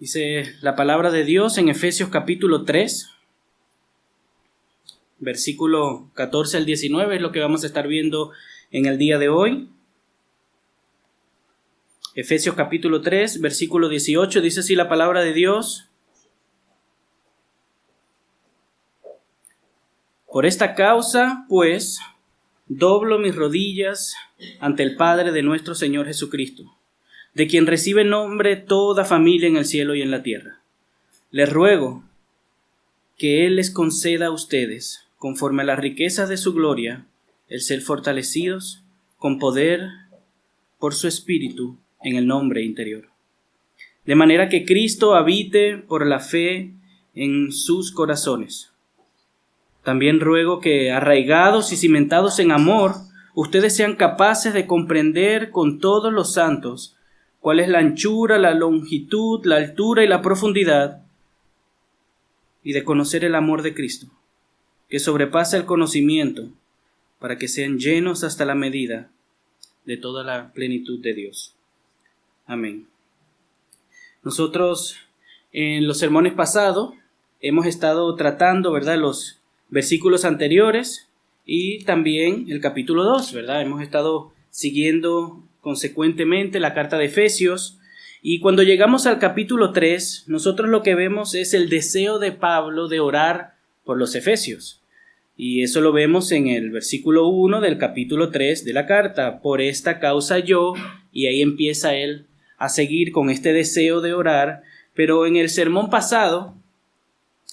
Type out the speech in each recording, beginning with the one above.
Dice la palabra de Dios en Efesios capítulo 3, versículo 14 al 19, es lo que vamos a estar viendo en el día de hoy. Efesios capítulo 3, versículo 18, dice así la palabra de Dios. Por esta causa, pues, doblo mis rodillas ante el Padre de nuestro Señor Jesucristo, de quien recibe nombre toda familia en el cielo y en la tierra. Les ruego que Él les conceda a ustedes, conforme a las riquezas de su gloria, el ser fortalecidos con poder por su Espíritu en el hombre interior. De manera que Cristo habite por la fe en sus corazones. También ruego que, arraigados y cimentados en amor, ustedes sean capaces de comprender con todos los santos cuál es la anchura, la longitud, la altura y la profundidad, y de conocer el amor de Cristo, que sobrepasa el conocimiento, para que sean llenos hasta la medida de toda la plenitud de Dios. Amén. Nosotros en los sermones pasados hemos estado tratando, ¿verdad?, los versículos anteriores y también el capítulo 2, ¿verdad? Hemos estado siguiendo consecuentemente la carta de Efesios, y cuando llegamos al capítulo 3, nosotros lo que vemos es el deseo de Pablo de orar por los efesios. Y eso lo vemos en el versículo 1 del capítulo 3 de la carta. Por esta causa yo, y ahí empieza él a seguir con este deseo de orar, pero en el sermón pasado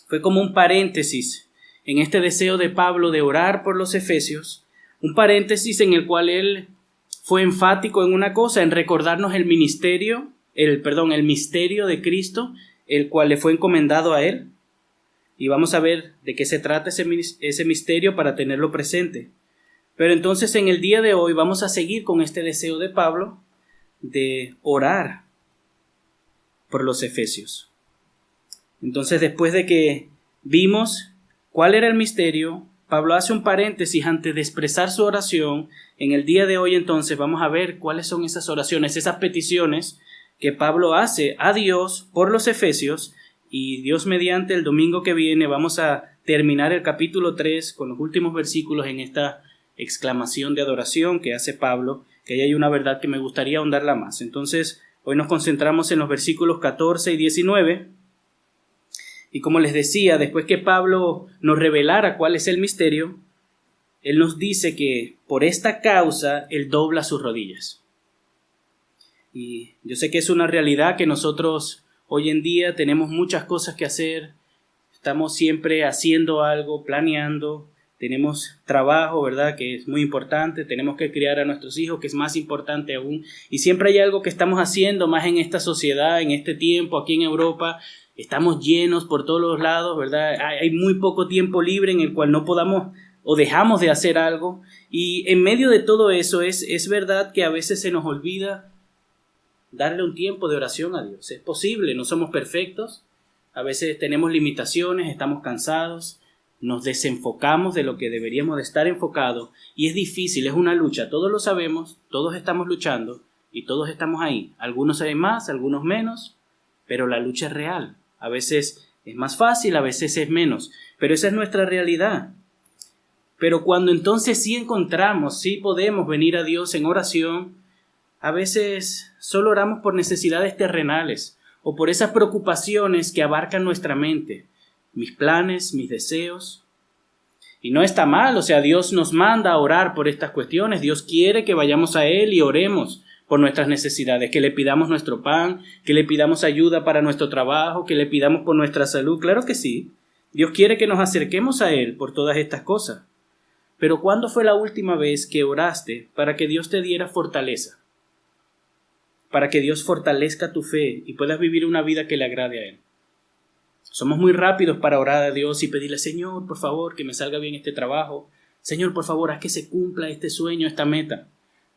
fue como un paréntesis en este deseo de Pablo de orar por los efesios, un paréntesis en el cual él fue enfático en una cosa, en recordarnos el misterio de Cristo, el cual le fue encomendado a él. Y vamos a ver de qué se trata ese misterio para tenerlo presente. Pero entonces en el día de hoy vamos a seguir con este deseo de Pablo de orar por los efesios. Entonces, después de que vimos cuál era el misterio, Pablo hace un paréntesis antes de expresar su oración. En el día de hoy entonces vamos a ver cuáles son esas oraciones, esas peticiones que Pablo hace a Dios por los efesios, y Dios mediante el domingo que viene vamos a terminar el capítulo 3 con los últimos versículos en esta exclamación de adoración que hace Pablo, que ahí hay una verdad que me gustaría ahondarla más. Entonces, hoy nos concentramos en los versículos 14 y 19. Y como les decía, después que Pablo nos revelara cuál es el misterio, él nos dice que por esta causa él dobla sus rodillas. Y yo sé que es una realidad que nosotros hoy en día tenemos muchas cosas que hacer, estamos siempre haciendo algo, planeando, tenemos trabajo, ¿verdad?, que es muy importante, tenemos que criar a nuestros hijos, que es más importante aún, y siempre hay algo que estamos haciendo más en esta sociedad, en este tiempo, aquí en Europa. Estamos llenos por todos los lados, ¿verdad? Hay muy poco tiempo libre en el cual no podamos o dejamos de hacer algo. Y en medio de todo eso es verdad que a veces se nos olvida darle un tiempo de oración a Dios. Es posible, no somos perfectos. A veces tenemos limitaciones, estamos cansados, nos desenfocamos de lo que deberíamos de estar enfocados. Y es difícil, es una lucha. Todos lo sabemos, todos estamos luchando y todos estamos ahí. Algunos saben más, algunos menos, pero la lucha es real. A veces es más fácil, a veces es menos, pero esa es nuestra realidad. Pero cuando entonces sí encontramos, sí podemos venir a Dios en oración, a veces solo oramos por necesidades terrenales o por esas preocupaciones que abarcan nuestra mente, mis planes, mis deseos. Y no está mal, o sea, Dios nos manda a orar por estas cuestiones, Dios quiere que vayamos a Él y oremos por nuestras necesidades, que le pidamos nuestro pan, que le pidamos ayuda para nuestro trabajo, que le pidamos por nuestra salud. Claro que sí, Dios quiere que nos acerquemos a Él por todas estas cosas. Pero ¿cuándo fue la última vez que oraste para que Dios te diera fortaleza? Para que Dios fortalezca tu fe y puedas vivir una vida que le agrade a Él. Somos muy rápidos para orar a Dios y pedirle: Señor, por favor, que me salga bien este trabajo. Señor, por favor, haz que se cumpla este sueño, esta meta.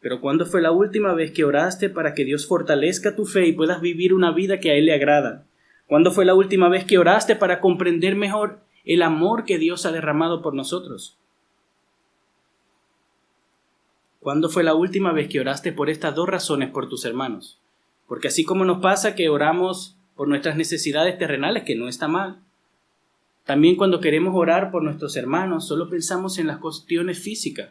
Pero ¿cuándo fue la última vez que oraste para que Dios fortalezca tu fe y puedas vivir una vida que a Él le agrada? ¿Cuándo fue la última vez que oraste para comprender mejor el amor que Dios ha derramado por nosotros? ¿Cuándo fue la última vez que oraste por estas dos razones por tus hermanos? Porque así como nos pasa que oramos por nuestras necesidades terrenales, que no está mal. También cuando queremos orar por nuestros hermanos, solo pensamos en las cuestiones físicas.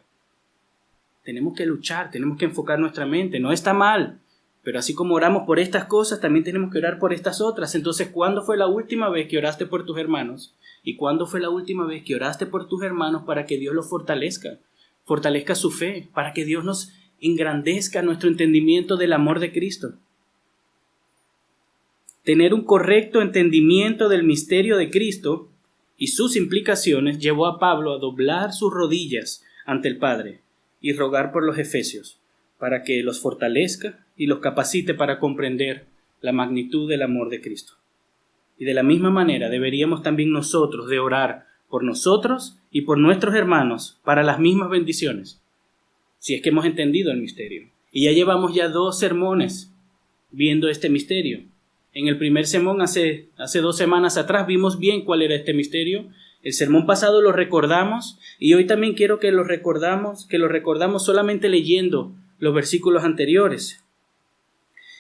Tenemos que luchar, tenemos que enfocar nuestra mente, no está mal. Pero así como oramos por estas cosas, también tenemos que orar por estas otras. Entonces, ¿cuándo fue la última vez que oraste por tus hermanos? ¿Y cuándo fue la última vez que oraste por tus hermanos para que Dios los fortalezca? Fortalezca su fe, para que Dios nos engrandezca nuestro entendimiento del amor de Cristo. Tener un correcto entendimiento del misterio de Cristo y sus implicaciones llevó a Pablo a doblar sus rodillas ante el Padre y rogar por los efesios, para que los fortalezca y los capacite para comprender la magnitud del amor de Cristo. Y de la misma manera deberíamos también nosotros de orar por nosotros y por nuestros hermanos para las mismas bendiciones, si es que hemos entendido el misterio. Y ya llevamos 2 sermones viendo este misterio. En el primer sermón hace 2 semanas atrás vimos bien cuál era este misterio. El sermón pasado lo recordamos y hoy también quiero que lo recordamos solamente leyendo los versículos anteriores.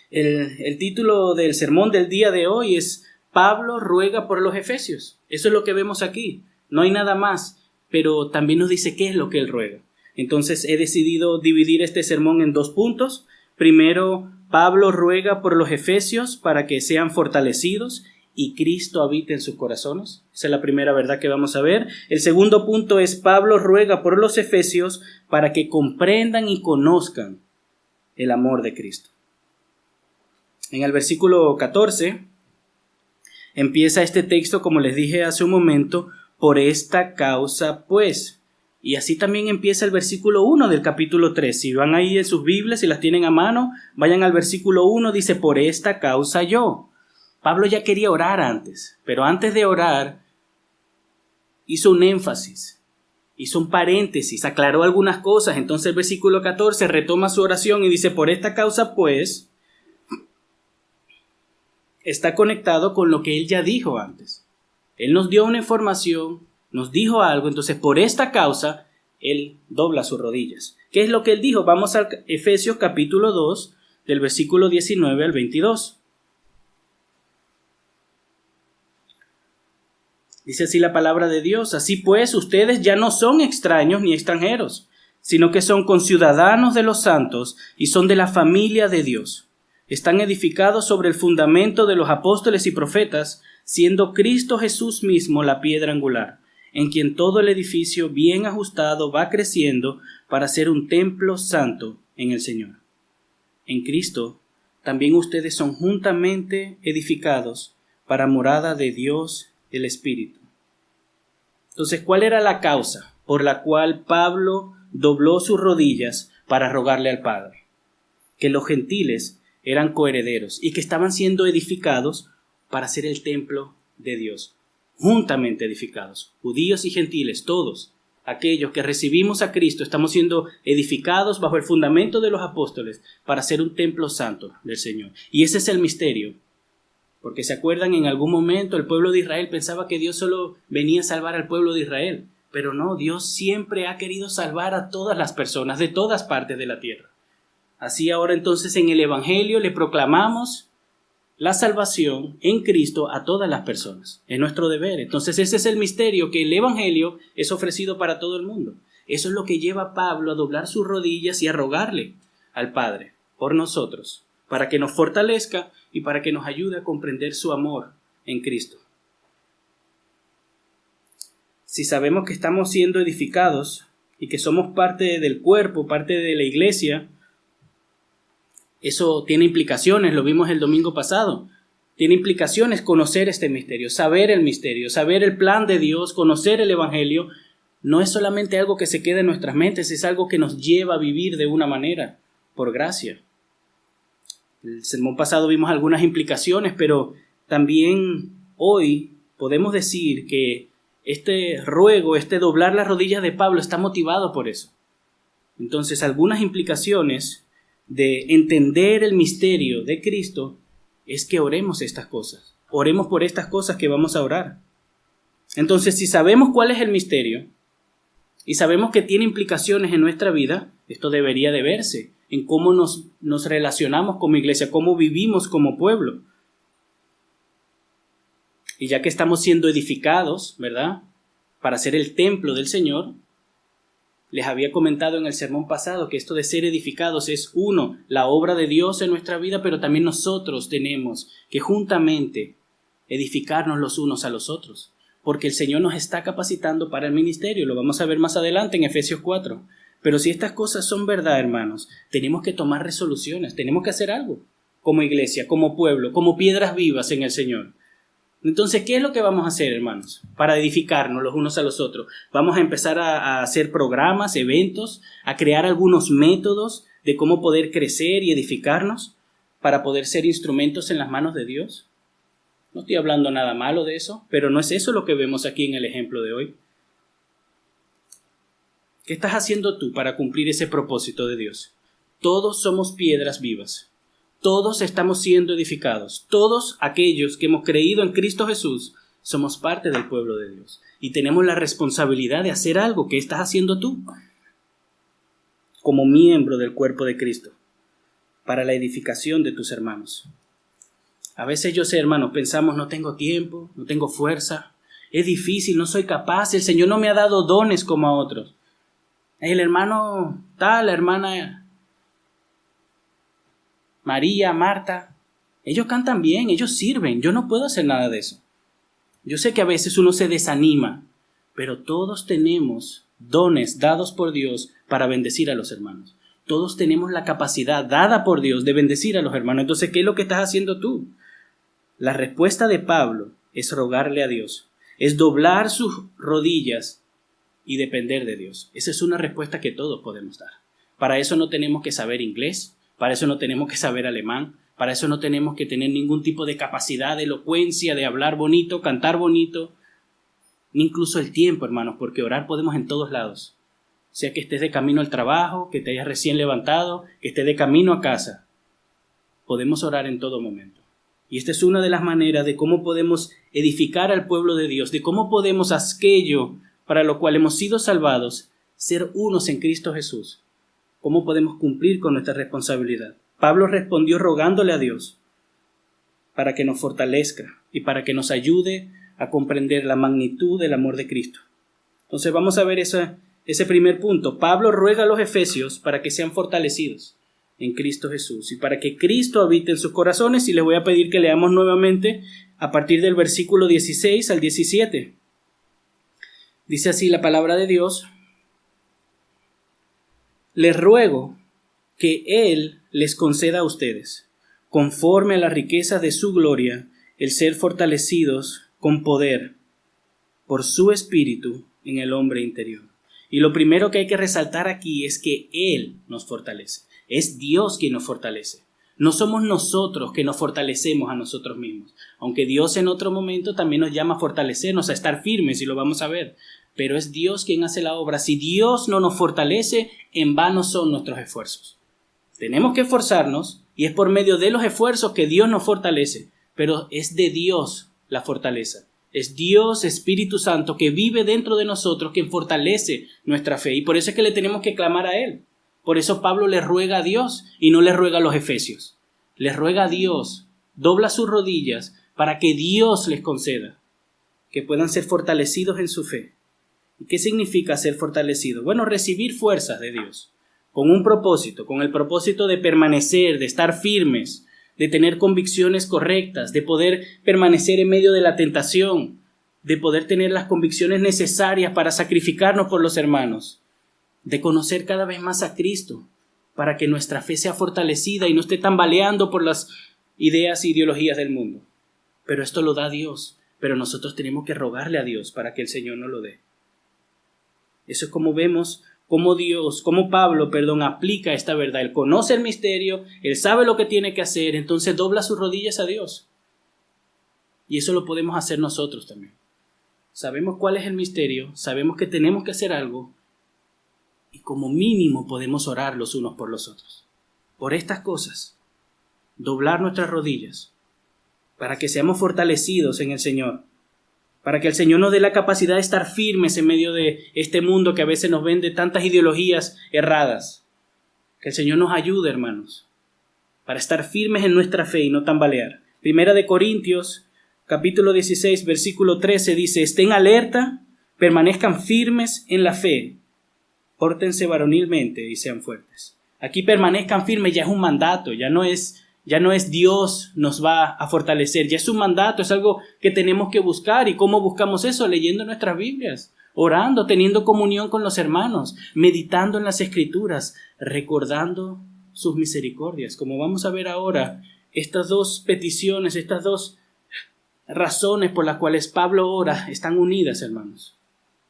El título del sermón del día de hoy es Pablo ruega por los efesios. Eso es lo que vemos aquí. No hay nada más, pero también nos dice qué es lo que él ruega. Entonces he decidido dividir este sermón en 2 puntos. Primero, Pablo ruega por los efesios para que sean fortalecidos y Cristo habite en sus corazones. Esa es la primera verdad que vamos a ver. El segundo punto es Pablo ruega por los efesios para que comprendan y conozcan el amor de Cristo. En el versículo 14 empieza este texto, como les dije hace un momento, por esta causa pues. Y así también empieza el versículo 1 del capítulo 3. Si van ahí en sus Biblias, si las tienen a mano, vayan al versículo 1, dice, por esta causa yo. Pablo ya quería orar antes, pero antes de orar hizo un énfasis, hizo un paréntesis, aclaró algunas cosas. Entonces el versículo 14 retoma su oración y dice, por esta causa pues, está conectado con lo que él ya dijo antes. Él nos dio una información, nos dijo algo, entonces por esta causa él dobla sus rodillas. ¿Qué es lo que él dijo? Vamos a Efesios capítulo 2, del versículo 19 al 22. Dice así la palabra de Dios: así pues, ustedes ya no son extraños ni extranjeros, sino que son conciudadanos de los santos y son de la familia de Dios. Están edificados sobre el fundamento de los apóstoles y profetas, siendo Cristo Jesús mismo la piedra angular, en quien todo el edificio bien ajustado va creciendo para ser un templo santo en el Señor. En Cristo también ustedes son juntamente edificados para morada de Dios el Espíritu. Entonces, ¿cuál era la causa por la cual Pablo dobló sus rodillas para rogarle al Padre? Que los gentiles eran coherederos y que estaban siendo edificados para ser el templo de Dios, juntamente edificados, judíos y gentiles, todos aquellos que recibimos a Cristo, estamos siendo edificados bajo el fundamento de los apóstoles para ser un templo santo del Señor. Y ese es el misterio, porque se acuerdan, en algún momento el pueblo de Israel pensaba que Dios solo venía a salvar al pueblo de Israel, pero no, Dios siempre ha querido salvar a todas las personas de todas partes de la tierra. Así ahora entonces en el Evangelio le proclamamos la salvación en Cristo a todas las personas. Es nuestro deber. Entonces ese es el misterio, que el Evangelio es ofrecido para todo el mundo. Eso es lo que lleva a Pablo a doblar sus rodillas y a rogarle al Padre por nosotros, para que nos fortalezca y para que nos ayude a comprender su amor en Cristo. Si sabemos que estamos siendo edificados y que somos parte del cuerpo, parte de la iglesia, eso tiene implicaciones, lo vimos el domingo pasado. Tiene implicaciones conocer este misterio, saber el plan de Dios, conocer el Evangelio. No es solamente algo que se queda en nuestras mentes, es algo que nos lleva a vivir de una manera, por gracia. El sermón pasado vimos algunas implicaciones, pero también hoy podemos decir que este ruego, este doblar las rodillas de Pablo está motivado por eso. Entonces, algunas implicaciones de entender el misterio de Cristo es que oremos estas cosas. Oremos por estas cosas que vamos a orar. Entonces, si sabemos cuál es el misterio y sabemos que tiene implicaciones en nuestra vida, esto debería de verse en cómo nos relacionamos como iglesia, cómo vivimos como pueblo. Y ya que estamos siendo edificados, ¿verdad?, para ser el templo del Señor, les había comentado en el sermón pasado que esto de ser edificados es, uno, la obra de Dios en nuestra vida, pero también nosotros tenemos que juntamente edificarnos los unos a los otros, porque el Señor nos está capacitando para el ministerio. Lo vamos a ver más adelante en Efesios 4. Pero si estas cosas son verdad, hermanos, tenemos que tomar resoluciones, tenemos que hacer algo como iglesia, como pueblo, como piedras vivas en el Señor. Entonces, ¿qué es lo que vamos a hacer, hermanos, para edificarnos los unos a los otros? Vamos a empezar a hacer programas, eventos, a crear algunos métodos de cómo poder crecer y edificarnos para poder ser instrumentos en las manos de Dios. No estoy hablando nada malo de eso, pero no es eso lo que vemos aquí en el ejemplo de hoy. ¿Qué estás haciendo tú para cumplir ese propósito de Dios? Todos somos piedras vivas. Todos estamos siendo edificados. Todos aquellos que hemos creído en Cristo Jesús somos parte del pueblo de Dios. Y tenemos la responsabilidad de hacer algo. ¿Qué estás haciendo tú como miembro del cuerpo de Cristo para la edificación de tus hermanos? A veces yo sé, hermanos, pensamos, no tengo tiempo, no tengo fuerza, es difícil, no soy capaz, el Señor no me ha dado dones como a otros. El hermano tal, la hermana María, Marta, ellos cantan bien, ellos sirven, yo no puedo hacer nada de eso. Yo sé que a veces uno se desanima, pero todos tenemos dones dados por Dios para bendecir a los hermanos. Todos tenemos la capacidad dada por Dios de bendecir a los hermanos. Entonces, ¿qué es lo que estás haciendo tú? La respuesta de Pablo es rogarle a Dios, es doblar sus rodillas y depender de Dios. Esa es una respuesta que todos podemos dar. Para eso no tenemos que saber inglés, para eso no tenemos que saber alemán, para eso no tenemos que tener ningún tipo de capacidad, de elocuencia, de hablar bonito, cantar bonito, ni incluso el tiempo, hermanos, porque orar podemos en todos lados. Sea que estés de camino al trabajo, que te hayas recién levantado, que estés de camino a casa. Podemos orar en todo momento. Y esta es una de las maneras de cómo podemos edificar al pueblo de Dios, de cómo podemos aquello para lo cual hemos sido salvados, ser unos en Cristo Jesús. ¿Cómo podemos cumplir con nuestra responsabilidad? Pablo respondió rogándole a Dios para que nos fortalezca y para que nos ayude a comprender la magnitud del amor de Cristo. Entonces vamos a ver ese primer punto. Pablo ruega a los efesios para que sean fortalecidos en Cristo Jesús y para que Cristo habite en sus corazones, y les voy a pedir que leamos nuevamente a partir del versículo 16 al 17. Dice así la palabra de Dios: les ruego que Él les conceda a ustedes, conforme a la riqueza de su gloria, el ser fortalecidos con poder por su espíritu en el hombre interior. Y lo primero que hay que resaltar aquí es que Él nos fortalece. Es Dios quien nos fortalece. No somos nosotros que nos fortalecemos a nosotros mismos. Aunque Dios en otro momento también nos llama a fortalecernos, a estar firmes, y lo vamos a ver. Pero es Dios quien hace la obra. Si Dios no nos fortalece, en vano son nuestros esfuerzos. Tenemos que esforzarnos, y es por medio de los esfuerzos que Dios nos fortalece. Pero es de Dios la fortaleza. Es Dios, Espíritu Santo, que vive dentro de nosotros, quien fortalece nuestra fe. Y por eso es que le tenemos que clamar a Él. Por eso Pablo le ruega a Dios y no le ruega a los efesios. Les ruega a Dios, dobla sus rodillas para que Dios les conceda que puedan ser fortalecidos en su fe. ¿Y qué significa ser fortalecido? Bueno, recibir fuerzas de Dios con un propósito, con el propósito de permanecer, de estar firmes, de tener convicciones correctas, de poder permanecer en medio de la tentación, de poder tener las convicciones necesarias para sacrificarnos por los hermanos, de conocer cada vez más a Cristo, para que nuestra fe sea fortalecida y no esté tambaleando por las ideas e ideologías del mundo. Pero esto lo da Dios, pero nosotros tenemos que rogarle a Dios para que el Señor nos lo dé. Eso es como vemos cómo Pablo aplica esta verdad. Él conoce el misterio, él sabe lo que tiene que hacer, entonces dobla sus rodillas a Dios. Y eso lo podemos hacer nosotros también. Sabemos cuál es el misterio, sabemos que tenemos que hacer algo, y como mínimo podemos orar los unos por los otros. Por estas cosas, doblar nuestras rodillas, para que seamos fortalecidos en el Señor, para que el Señor nos dé la capacidad de estar firmes en medio de este mundo que a veces nos vende tantas ideologías erradas. Que el Señor nos ayude, hermanos, para estar firmes en nuestra fe y no tambalear. Primera de Corintios, capítulo 16, versículo 13 dice: estén alerta, permanezcan firmes en la fe, pórtense varonilmente y sean fuertes. Aquí permanezcan firmes ya es un mandato, ya no es Dios nos va a fortalecer, ya es un mandato, es algo que tenemos que buscar. ¿Y cómo buscamos eso? Leyendo nuestras Biblias, orando, teniendo comunión con los hermanos, meditando en las Escrituras, recordando sus misericordias. Como vamos a ver ahora, estas dos peticiones, estas dos razones por las cuales Pablo ora están unidas, hermanos.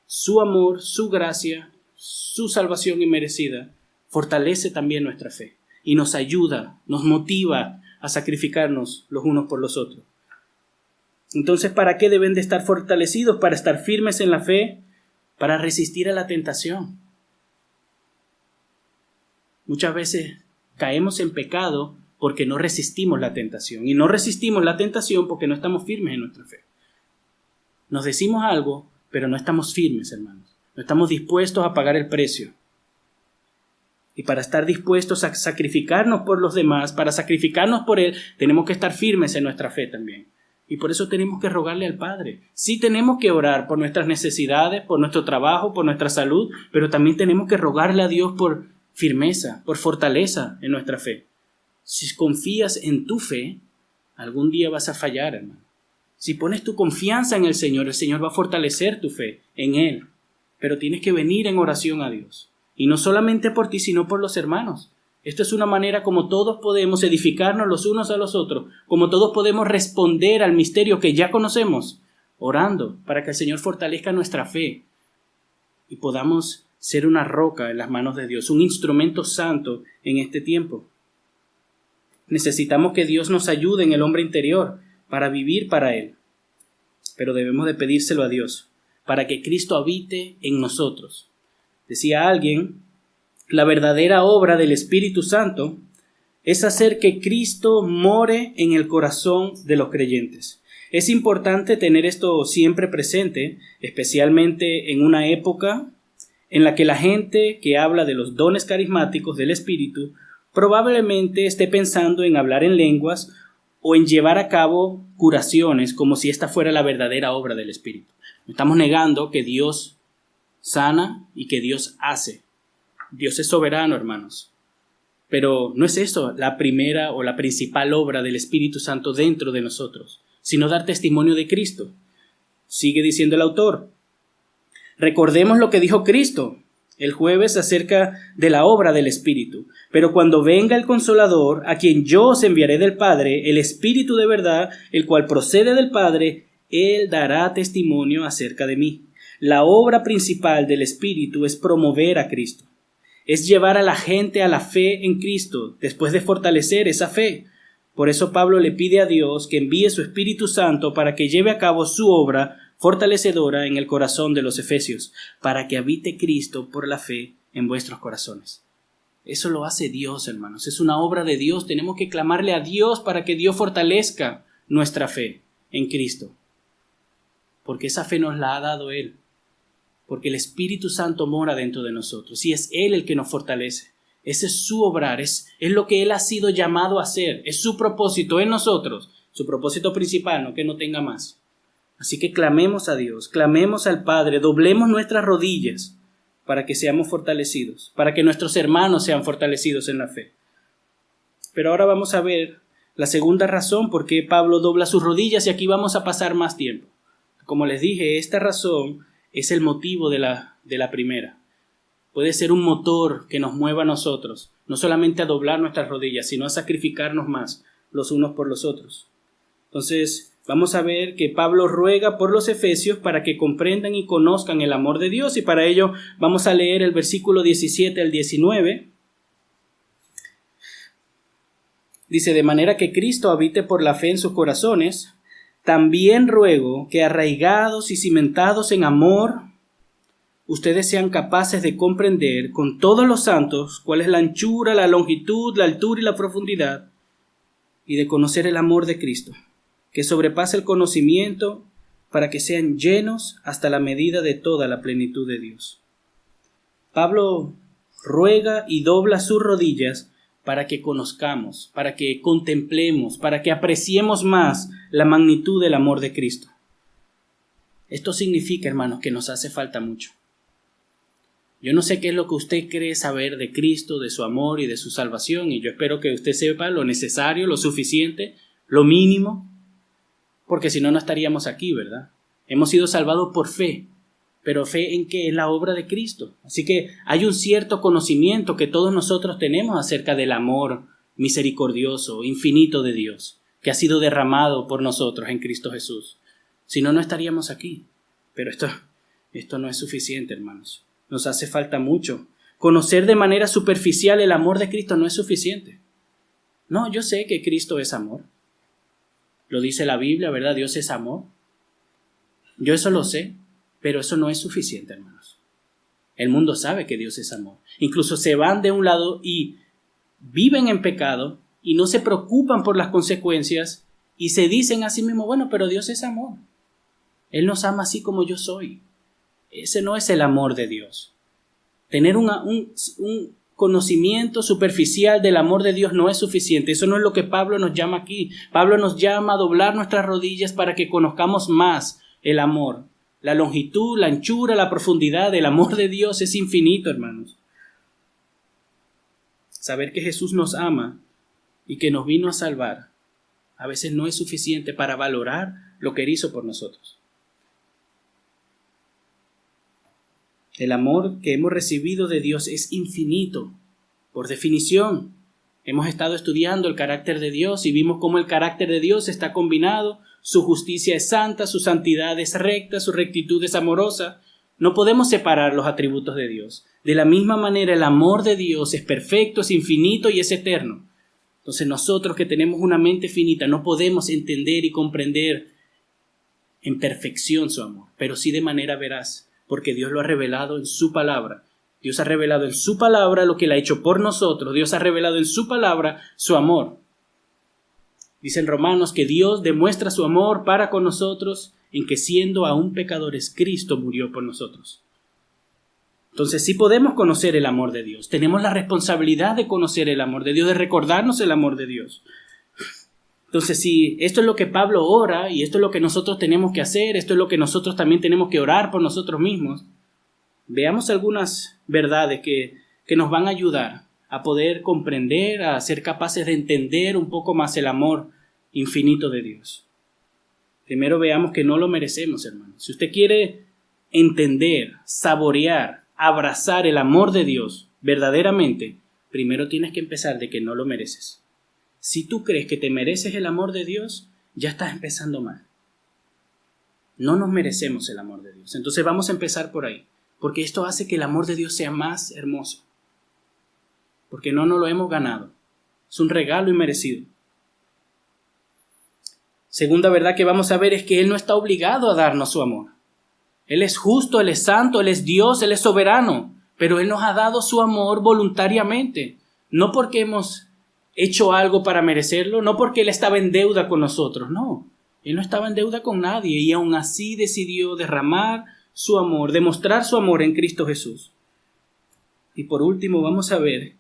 Su amor, su gracia, su salvación inmerecida fortalece también nuestra fe y nos ayuda, nos motiva a sacrificarnos los unos por los otros. Entonces, ¿para qué deben de estar fortalecidos? Para estar firmes en la fe, para resistir a la tentación. Muchas veces caemos en pecado porque no resistimos la tentación. Y no resistimos la tentación porque no estamos firmes en nuestra fe. Nos decimos algo, pero no estamos firmes, hermanos. No estamos dispuestos a pagar el precio. Y para estar dispuestos a sacrificarnos por los demás, para sacrificarnos por Él, tenemos que estar firmes en nuestra fe también. Y por eso tenemos que rogarle al Padre. Sí tenemos que orar por nuestras necesidades, por nuestro trabajo, por nuestra salud, pero también tenemos que rogarle a Dios por firmeza, por fortaleza en nuestra fe. Si confías en tu fe, algún día vas a fallar, hermano. Si pones tu confianza en el Señor va a fortalecer tu fe en Él. Pero tienes que venir en oración a Dios. Y no solamente por ti, sino por los hermanos. Esto es una manera como todos podemos edificarnos los unos a los otros, como todos podemos responder al misterio que ya conocemos, orando para que el Señor fortalezca nuestra fe y podamos ser una roca en las manos de Dios, un instrumento santo en este tiempo. Necesitamos que Dios nos ayude en el hombre interior para vivir para Él, pero debemos de pedírselo a Dios para que Cristo habite en nosotros. Decía alguien: la verdadera obra del Espíritu Santo es hacer que Cristo more en el corazón de los creyentes. Es importante tener esto siempre presente, especialmente en una época en la que la gente que habla de los dones carismáticos del Espíritu probablemente esté pensando en hablar en lenguas o en llevar a cabo curaciones como si esta fuera la verdadera obra del Espíritu. Estamos negando que Dios sana y que Dios hace. Dios es soberano, hermanos. Pero no es eso la primera o la principal obra del Espíritu Santo dentro de nosotros, sino dar testimonio de Cristo. Sigue diciendo el autor: recordemos lo que dijo Cristo el jueves acerca de la obra del Espíritu. Pero cuando venga el Consolador, a quien yo os enviaré del Padre, el Espíritu de verdad, el cual procede del Padre, Él dará testimonio acerca de mí. La obra principal del Espíritu es promover a Cristo. Es llevar a la gente a la fe en Cristo, después de fortalecer esa fe. Por eso Pablo le pide a Dios que envíe su Espíritu Santo para que lleve a cabo su obra fortalecedora en el corazón de los efesios, para que habite Cristo por la fe en vuestros corazones. Eso lo hace Dios, hermanos. Es una obra de Dios. Tenemos que clamarle a Dios para que Dios fortalezca nuestra fe en Cristo. Porque esa fe nos la ha dado Él. Porque el Espíritu Santo mora dentro de nosotros y es Él el que nos fortalece. Ese es su obrar, es lo que Él ha sido llamado a hacer, es su propósito en nosotros, su propósito principal, no que no tenga más. Así que clamemos a Dios, clamemos al Padre, doblemos nuestras rodillas para que seamos fortalecidos, para que nuestros hermanos sean fortalecidos en la fe. Pero ahora vamos a ver la segunda razón por qué Pablo dobla sus rodillas y aquí vamos a pasar más tiempo. Como les dije, esta razón es el motivo de la primera. Puede ser un motor que nos mueva a nosotros, no solamente a doblar nuestras rodillas, sino a sacrificarnos más los unos por los otros. Entonces, vamos a ver que Pablo ruega por los efesios para que comprendan y conozcan el amor de Dios, y para ello vamos a leer el versículo 17 al 19. Dice: de manera que Cristo habite por la fe en sus corazones, también ruego que arraigados y cimentados en amor, ustedes sean capaces de comprender con todos los santos cuál es la anchura, la longitud, la altura y la profundidad, y de conocer el amor de Cristo, que sobrepasa el conocimiento, para que sean llenos hasta la medida de toda la plenitud de Dios. Pablo ruega y dobla sus rodillas para que conozcamos, para que contemplemos, para que apreciemos más la magnitud del amor de Cristo. Esto significa, hermanos, que nos hace falta mucho. Yo no sé qué es lo que usted cree saber de Cristo, de su amor y de su salvación, y yo espero que usted sepa lo necesario, lo suficiente, lo mínimo, porque si no, no estaríamos aquí, ¿verdad? Hemos sido salvados por fe, pero fe en qué es la obra de Cristo. Así que hay un cierto conocimiento que todos nosotros tenemos acerca del amor misericordioso, infinito de Dios, que ha sido derramado por nosotros en Cristo Jesús. Si no, no estaríamos aquí. Pero esto no es suficiente, hermanos. Nos hace falta mucho. Conocer de manera superficial el amor de Cristo no es suficiente. No, yo sé que Cristo es amor. Lo dice la Biblia, ¿verdad? Dios es amor. Yo eso lo sé, pero eso no es suficiente, hermanos. El mundo sabe que Dios es amor. Incluso se van de un lado y viven en pecado y no se preocupan por las consecuencias y se dicen a sí mismos, bueno, pero Dios es amor. Él nos ama así como yo soy. Ese no es el amor de Dios. Tener un conocimiento superficial del amor de Dios no es suficiente. Eso no es lo que Pablo nos llama aquí. Pablo nos llama a doblar nuestras rodillas para que conozcamos más el amor. La longitud, la anchura, la profundidad del amor de Dios es infinito, hermanos. Saber que Jesús nos ama y que nos vino a salvar a veces no es suficiente para valorar lo que Él hizo por nosotros. El amor que hemos recibido de Dios es infinito, por definición. Hemos estado estudiando el carácter de Dios y vimos cómo el carácter de Dios está combinado. Su justicia es santa, su santidad es recta, su rectitud es amorosa. No podemos separar los atributos de Dios. De la misma manera, el amor de Dios es perfecto, es infinito y es eterno. Entonces nosotros que tenemos una mente finita no podemos entender y comprender en perfección su amor, pero sí de manera veraz. Porque Dios lo ha revelado en su palabra. Dios ha revelado en su palabra lo que Él ha hecho por nosotros. Dios ha revelado en su palabra su amor. Dicen Romanos que Dios demuestra su amor para con nosotros en que siendo aún pecadores, Cristo murió por nosotros. Entonces sí podemos conocer el amor de Dios. Tenemos la responsabilidad de conocer el amor de Dios, de recordarnos el amor de Dios. Entonces, si esto es lo que Pablo ora y esto es lo que nosotros tenemos que hacer, esto es lo que nosotros también tenemos que orar por nosotros mismos, veamos algunas verdades que nos van a ayudar a poder comprender, a ser capaces de entender un poco más el amor infinito de Dios. Primero veamos que no lo merecemos, hermanos. Si usted quiere entender, saborear, abrazar el amor de Dios verdaderamente, primero tienes que empezar de que no lo mereces. Si tú crees que te mereces el amor de Dios, ya estás empezando mal. No nos merecemos el amor de Dios. Entonces vamos a empezar por ahí, porque esto hace que el amor de Dios sea más hermoso. Porque no nos lo hemos ganado. Es un regalo inmerecido. Segunda verdad que vamos a ver es que Él no está obligado a darnos su amor. Él es justo, Él es santo, Él es Dios, Él es soberano, pero Él nos ha dado su amor voluntariamente, no porque hemos hecho algo para merecerlo, no porque Él estaba en deuda con nosotros, no. Él no estaba en deuda con nadie y aún así decidió derramar su amor, demostrar su amor en Cristo Jesús. Y por último vamos a ver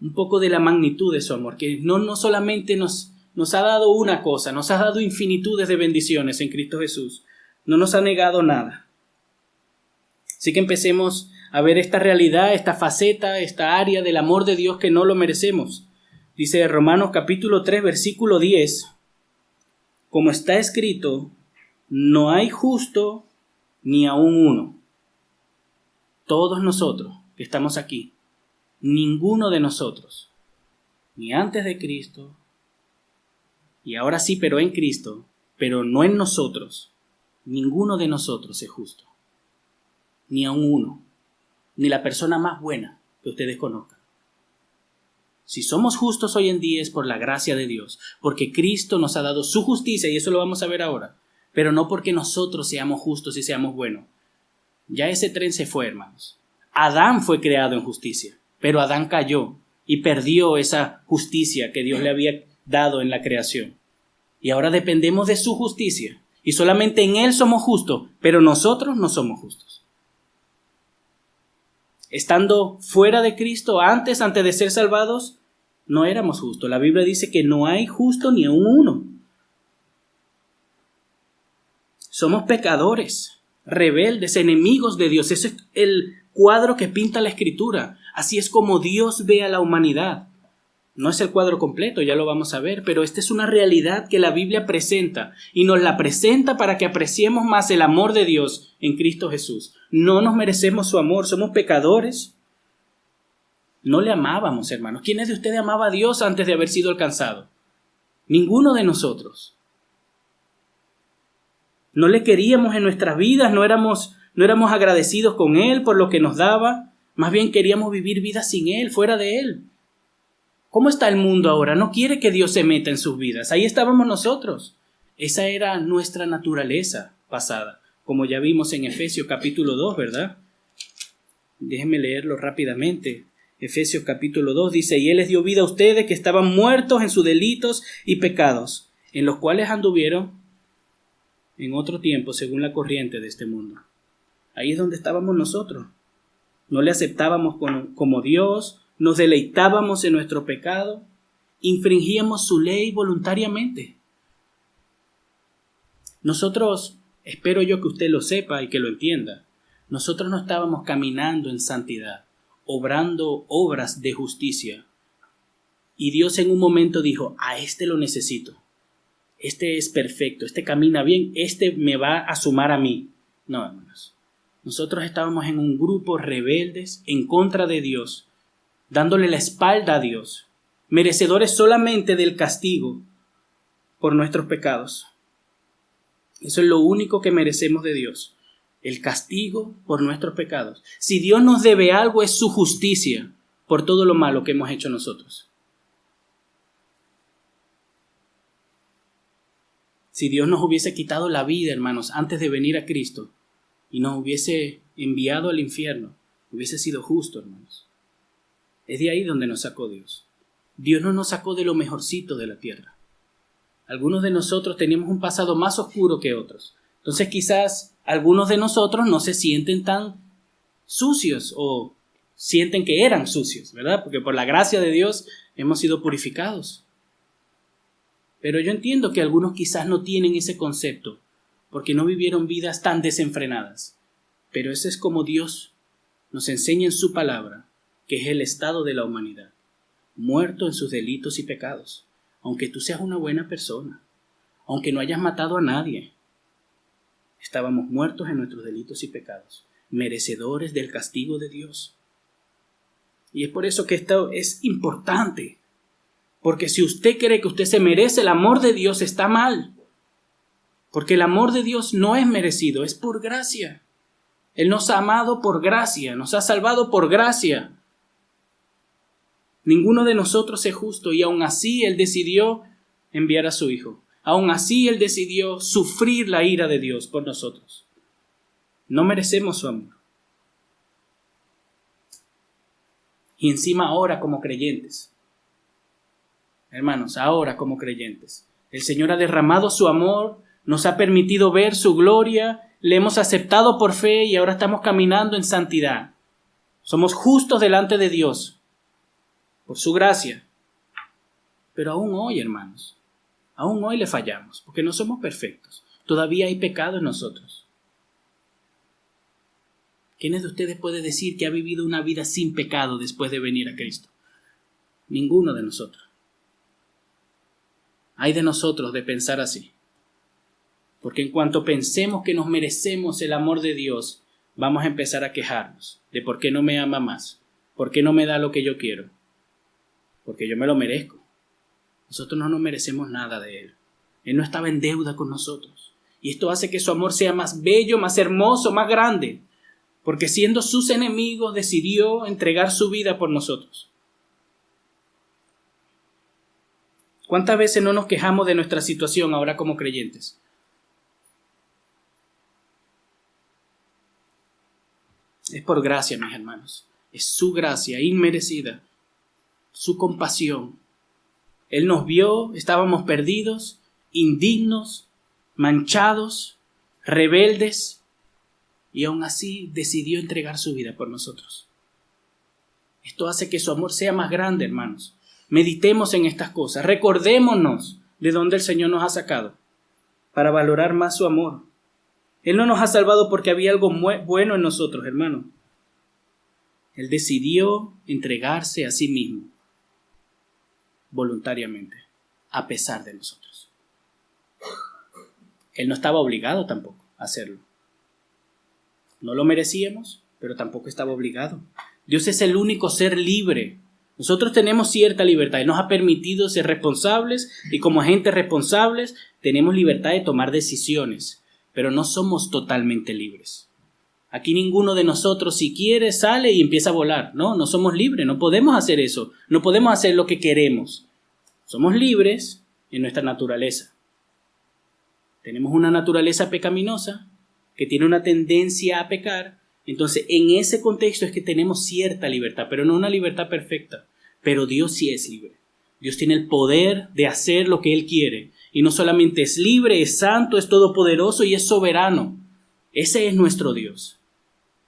un poco de la magnitud de su amor, que no solamente nos ha dado una cosa, nos ha dado infinitudes de bendiciones en Cristo Jesús, no nos ha negado nada. Así que empecemos a ver esta realidad, esta faceta, esta área del amor de Dios que no lo merecemos. Dice Romanos capítulo 3, versículo 10, como está escrito, no hay justo ni aun uno. Todos nosotros que estamos aquí, ninguno de nosotros, ni antes de Cristo, y ahora sí, pero en Cristo, pero no en nosotros, ninguno de nosotros es justo. Ni aun uno, ni la persona más buena que ustedes conozcan. Si somos justos hoy en día es por la gracia de Dios, porque Cristo nos ha dado su justicia, y eso lo vamos a ver ahora, pero no porque nosotros seamos justos y seamos buenos. Ya ese tren se fue, hermanos. Adán fue creado en justicia, pero Adán cayó y perdió esa justicia que Dios le había dado en la creación. Y ahora dependemos de su justicia, y solamente en Él somos justos, pero nosotros no somos justos. Estando fuera de Cristo antes de ser salvados, No éramos justos. La Biblia dice que no hay justo ni aun uno. Somos pecadores, rebeldes, enemigos de Dios. Ese es el cuadro que pinta la Escritura. Así es como Dios ve a la humanidad. No es el cuadro completo, ya lo vamos a ver, pero esta es una realidad que la Biblia presenta y nos la presenta para que apreciemos más el amor de Dios en Cristo Jesús. No nos merecemos su amor, somos pecadores. No le amábamos, hermanos. ¿Quiénes de ustedes amaba a Dios antes de haber sido alcanzado? Ninguno de nosotros. No le queríamos en nuestras vidas, no éramos agradecidos con Él por lo que nos daba. Más bien queríamos vivir vidas sin Él, fuera de Él. ¿Cómo está el mundo ahora? No quiere que Dios se meta en sus vidas. Ahí estábamos nosotros. Esa era nuestra naturaleza pasada, como ya vimos en Efesios capítulo 2, ¿verdad? Déjenme leerlo rápidamente. Efesios capítulo 2 dice: y Él les dio vida a ustedes que estaban muertos en sus delitos y pecados, en los cuales anduvieron en otro tiempo según la corriente de este mundo. Ahí es donde estábamos nosotros. No le aceptábamos como Dios, nos deleitábamos en nuestro pecado, infringíamos su ley voluntariamente. Nosotros, espero yo que usted lo sepa y que lo entienda, nosotros no estábamos caminando en santidad, obrando obras de justicia. Y Dios en un momento dijo: a este lo necesito. Este es perfecto, este camina bien, este me va a sumar a mí. No, hermanos. Nosotros estábamos en un grupo rebeldes en contra de Dios, dándole la espalda a Dios, merecedores solamente del castigo por nuestros pecados. Eso es lo único que merecemos de Dios, el castigo por nuestros pecados. Si Dios nos debe algo, es su justicia por todo lo malo que hemos hecho nosotros. Si Dios nos hubiese quitado la vida, hermanos, antes de venir a Cristo, y nos hubiese enviado al infierno, hubiese sido justo, hermanos. Es de ahí donde nos sacó Dios. Dios no nos sacó de lo mejorcito de la tierra. Algunos de nosotros teníamos un pasado más oscuro que otros. Entonces quizás algunos de nosotros no se sienten tan sucios o sienten que eran sucios, ¿verdad? Porque por la gracia de Dios hemos sido purificados. Pero yo entiendo que algunos quizás no tienen ese concepto porque no vivieron vidas tan desenfrenadas. Pero eso es como Dios nos enseña en su palabra, que es el estado de la humanidad, muerto en sus delitos y pecados. Aunque tú seas una buena persona, aunque no hayas matado a nadie, estábamos muertos en nuestros delitos y pecados, merecedores del castigo de Dios. Y es por eso que esto es importante, porque si usted cree que usted se merece el amor de Dios, está mal, porque el amor de Dios no es merecido, es por gracia. Él nos ha amado por gracia, nos ha salvado por gracia. Ninguno de nosotros es justo y aún así Él decidió enviar a su Hijo. Aún así Él decidió sufrir la ira de Dios por nosotros. No merecemos su amor. Y encima ahora como creyentes. Hermanos, ahora como creyentes. El Señor ha derramado su amor, nos ha permitido ver su gloria, le hemos aceptado por fe y ahora estamos caminando en santidad. Somos justos delante de Dios. Por su gracia. Pero aún hoy, hermanos, aún hoy le fallamos, porque no somos perfectos. Todavía hay pecado en nosotros. ¿Quiénes de ustedes puede decir que ha vivido una vida sin pecado después de venir a Cristo? Ninguno de nosotros. Hay de nosotros de pensar así. Porque en cuanto pensemos que nos merecemos el amor de Dios, vamos a empezar a quejarnos de por qué no me ama más, por qué no me da lo que yo quiero. Porque yo me lo merezco. Nosotros no nos merecemos nada de Él. Él no estaba en deuda con nosotros. Y esto hace que su amor sea más bello, más hermoso, más grande. Porque siendo sus enemigos decidió entregar su vida por nosotros. ¿Cuántas veces no nos quejamos de nuestra situación ahora como creyentes? Es por gracia, mis hermanos. Es su gracia inmerecida. Su compasión. Él nos vio, estábamos perdidos, indignos, manchados, rebeldes, y aún así decidió entregar su vida por nosotros. Esto hace que su amor sea más grande, hermanos. Meditemos en estas cosas. Recordémonos de dónde el Señor nos ha sacado para valorar más su amor. Él no nos ha salvado porque había algo bueno en nosotros, hermano. Él decidió entregarse a sí mismo voluntariamente, a pesar de nosotros. Él no estaba obligado tampoco a hacerlo. No lo merecíamos, pero tampoco estaba obligado. Dios es el único ser libre. Nosotros tenemos cierta libertad. Él nos ha permitido ser responsables y como agentes responsables tenemos libertad de tomar decisiones, pero no somos totalmente libres. Aquí ninguno de nosotros, si quiere, sale y empieza a volar. No somos libres, no podemos hacer eso. No podemos hacer lo que queremos. Somos libres en nuestra naturaleza. Tenemos una naturaleza pecaminosa que tiene una tendencia a pecar. Entonces, en ese contexto es que tenemos cierta libertad, pero no una libertad perfecta. Pero Dios sí es libre. Dios tiene el poder de hacer lo que Él quiere. Y no solamente es libre, es santo, es todopoderoso y es soberano. Ese es nuestro Dios.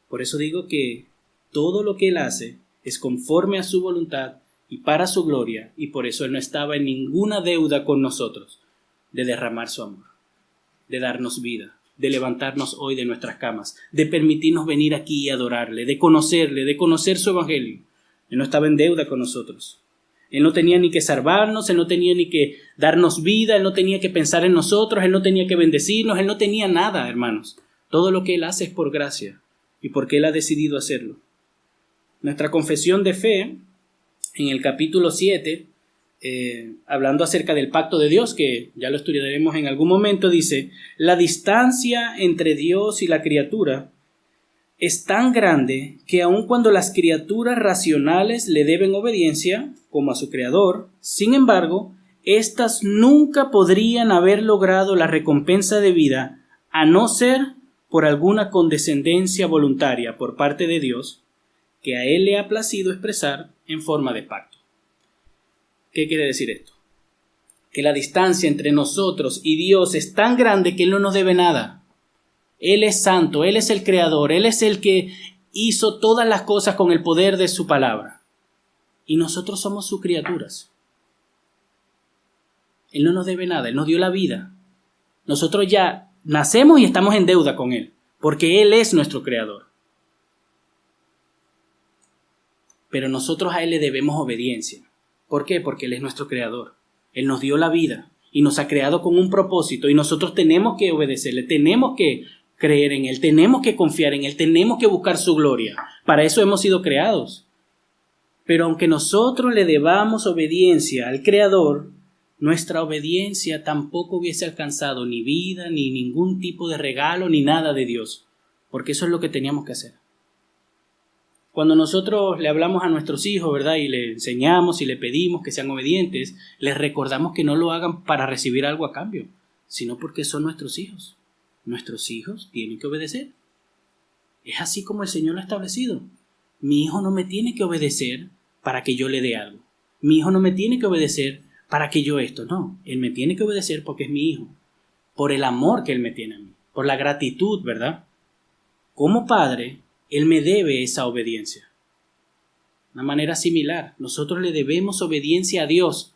Por eso digo que todo lo que Él hace es conforme a su voluntad y para su gloria, y por eso Él no estaba en ninguna deuda con nosotros de derramar su amor, de darnos vida, de levantarnos hoy de nuestras camas, de permitirnos venir aquí y adorarle, de conocer su evangelio. Él no estaba en deuda con nosotros. Él no tenía ni que salvarnos, Él no tenía ni que darnos vida, Él no tenía que pensar en nosotros, Él no tenía que bendecirnos, Él no tenía nada, hermanos. Todo lo que Él hace es por gracia y porque Él ha decidido hacerlo. Nuestra confesión de fe, en el capítulo 7, hablando acerca del pacto de Dios, que ya lo estudiaremos en algún momento, dice: la distancia entre Dios y la criatura es tan grande que aun cuando las criaturas racionales le deben obediencia, como a su Creador, sin embargo, éstas nunca podrían haber logrado la recompensa de vida a no ser por alguna condescendencia voluntaria por parte de Dios que a Él le ha placido expresar en forma de pacto. ¿Qué quiere decir esto? Que la distancia entre nosotros y Dios es tan grande que Él no nos debe nada. Él es santo, Él es el Creador, Él es el que hizo todas las cosas con el poder de su palabra. Y nosotros somos sus criaturas. Él no nos debe nada, Él nos dio la vida. Nosotros ya nacemos y estamos en deuda con Él, porque Él es nuestro Creador. Pero nosotros a Él le debemos obediencia. ¿Por qué? Porque Él es nuestro Creador. Él nos dio la vida y nos ha creado con un propósito y nosotros tenemos que obedecerle, tenemos que creer en Él, tenemos que confiar en Él, tenemos que buscar su gloria. Para eso hemos sido creados. Pero aunque nosotros le debamos obediencia al Creador, nuestra obediencia tampoco hubiese alcanzado ni vida, ni ningún tipo de regalo, ni nada de Dios, porque eso es lo que teníamos que hacer. Cuando nosotros le hablamos a nuestros hijos, ¿verdad? Y le enseñamos y le pedimos que sean obedientes, les recordamos que no lo hagan para recibir algo a cambio, sino porque son nuestros hijos. Nuestros hijos tienen que obedecer. Es así como el Señor lo ha establecido. Mi hijo no me tiene que obedecer para que yo le dé algo. Mi hijo no me tiene que obedecer para que yo esto. No, Él me tiene que obedecer porque es mi hijo. Por el amor que Él me tiene a mí. Por la gratitud, ¿verdad? Como padre, Él me debe esa obediencia. De una manera similar, nosotros le debemos obediencia a Dios.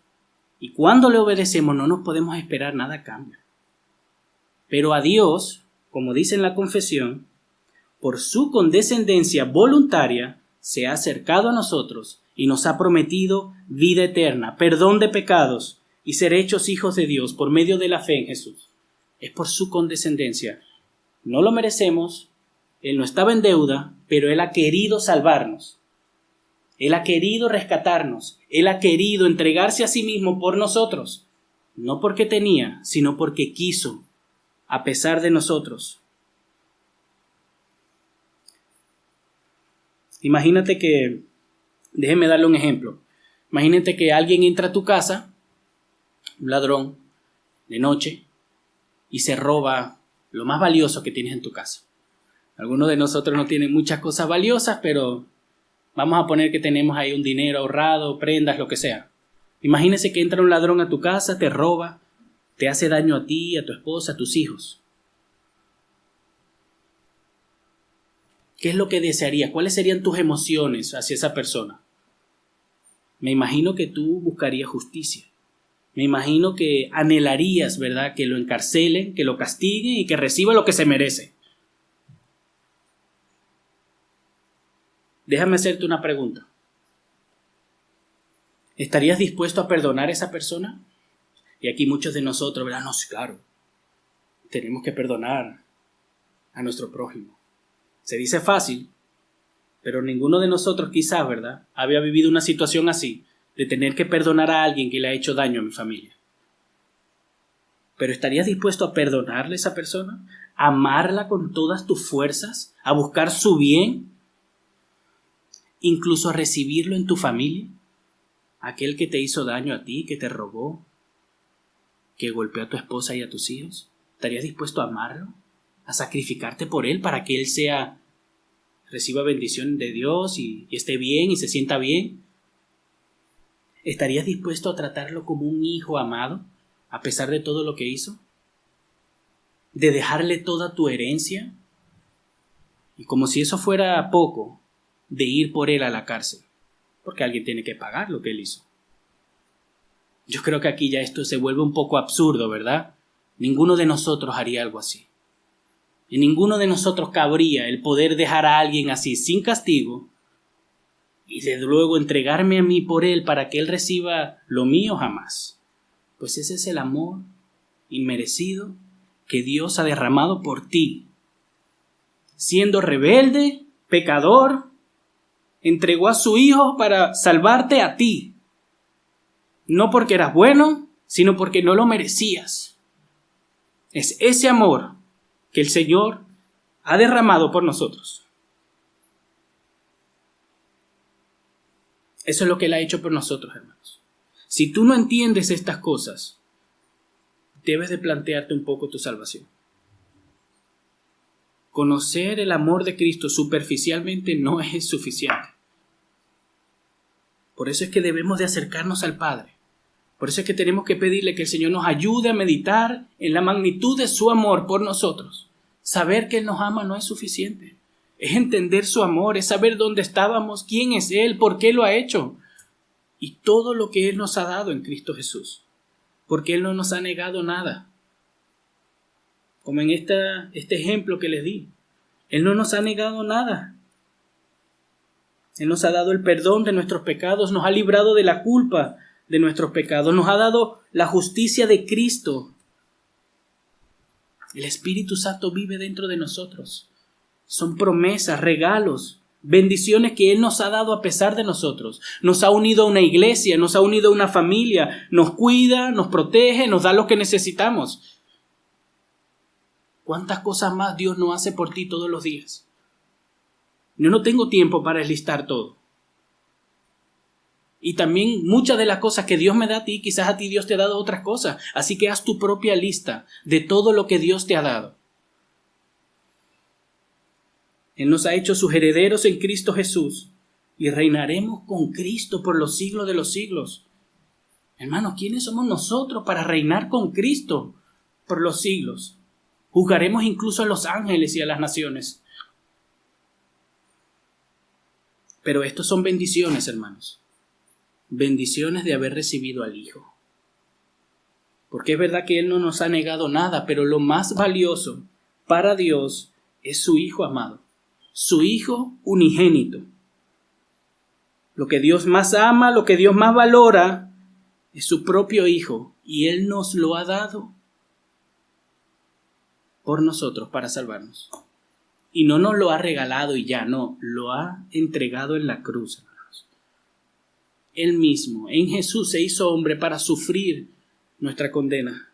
Y cuando le obedecemos no nos podemos esperar nada a cambio. Pero a Dios, como dice en la confesión, por su condescendencia voluntaria, se ha acercado a nosotros y nos ha prometido vida eterna, perdón de pecados y ser hechos hijos de Dios por medio de la fe en Jesús. Es por su condescendencia. No lo merecemos, Él no estaba en deuda, pero Él ha querido salvarnos. Él ha querido rescatarnos. Él ha querido entregarse a sí mismo por nosotros. No porque tenía, sino porque quiso, a pesar de nosotros. Imagínate que, déjeme darle un ejemplo. Imagínate que alguien entra a tu casa, un ladrón, de noche, y se roba lo más valioso que tienes en tu casa. Algunos de nosotros no tienen muchas cosas valiosas, pero vamos a poner que tenemos ahí un dinero ahorrado, prendas, lo que sea. Imagínese que entra un ladrón a tu casa, te roba, te hace daño a ti, a tu esposa, a tus hijos. ¿Qué es lo que desearías? ¿Cuáles serían tus emociones hacia esa persona? me imagino que tú buscarías justicia. Me imagino que anhelarías, ¿verdad?, que lo encarcelen, que lo castiguen y que reciba lo que se merece. Déjame hacerte una pregunta. ¿Estarías dispuesto a perdonar a esa persona? Y aquí muchos de nosotros, ¿verdad? No, sí, claro. Tenemos que perdonar a nuestro prójimo. Se dice fácil, pero ninguno de nosotros quizás, ¿verdad?, había vivido una situación así, de tener que perdonar a alguien que le ha hecho daño a mi familia. ¿Pero estarías dispuesto a perdonarle a esa persona? ¿A amarla con todas tus fuerzas? ¿A buscar su bien? ¿Incluso a recibirlo en tu familia? ¿Aquel que te hizo daño a ti, que te robó, que golpeó a tu esposa y a tus hijos? ¿Estarías dispuesto a amarlo? ¿A sacrificarte por él para que él reciba bendición de Dios y esté bien y se sienta bien? ¿Estarías dispuesto a tratarlo como un hijo amado, a pesar de todo lo que hizo? ¿De dejarle toda tu herencia? Y como si eso fuera poco, de ir por él a la cárcel, porque alguien tiene que pagar lo que él hizo. Yo creo que aquí ya esto se vuelve un poco absurdo, ¿verdad? Ninguno de nosotros haría algo así. En ninguno de nosotros cabría el poder dejar a alguien así sin castigo y de luego entregarme a mí por él para que él reciba lo mío, jamás. Pues ese es el amor inmerecido que Dios ha derramado por ti. Siendo rebelde, pecador, entregó a su Hijo para salvarte a ti. No porque eras bueno, sino porque no lo merecías. Es ese amor que el Señor ha derramado por nosotros. Eso es lo que Él ha hecho por nosotros, hermanos. Si tú no entiendes estas cosas, debes de plantearte un poco tu salvación. Conocer el amor de Cristo superficialmente no es suficiente. Por eso es que debemos de acercarnos al Padre. Por eso es que tenemos que pedirle que el Señor nos ayude a meditar en la magnitud de su amor por nosotros. Saber que Él nos ama no es suficiente. Es entender su amor, es saber dónde estábamos, quién es Él, por qué lo ha hecho. Y todo lo que Él nos ha dado en Cristo Jesús. Porque Él no nos ha negado nada. Como en este ejemplo que les di. Él no nos ha negado nada. Él nos ha dado el perdón de nuestros pecados, nos ha librado de la culpa de nuestros pecados, nos ha dado la justicia de Cristo. El Espíritu Santo vive dentro de nosotros. Son promesas, regalos, bendiciones que Él nos ha dado a pesar de nosotros. Nos ha unido a una iglesia, nos ha unido a una familia, nos cuida, nos protege, nos da lo que necesitamos. ¿Cuántas cosas más Dios no hace por ti todos los días? Yo no tengo tiempo para enlistar todo. Y también muchas de las cosas que Dios me da a ti, quizás a ti Dios te ha dado otras cosas. Así que haz tu propia lista de todo lo que Dios te ha dado. Él nos ha hecho sus herederos en Cristo Jesús y reinaremos con Cristo por los siglos de los siglos. Hermanos, ¿quiénes somos nosotros para reinar con Cristo por los siglos? Juzgaremos incluso a los ángeles y a las naciones. Pero estos son bendiciones, hermanos. Bendiciones de haber recibido al Hijo. Porque es verdad que Él no nos ha negado nada, pero lo más valioso para Dios es su Hijo amado, su Hijo unigénito. Lo que Dios más ama, lo que Dios más valora, es su propio Hijo, y Él nos lo ha dado por nosotros para salvarnos. Y no nos lo ha regalado y ya, no, lo ha entregado en la cruz, hermanos. Él mismo, en Jesús, se hizo hombre para sufrir nuestra condena.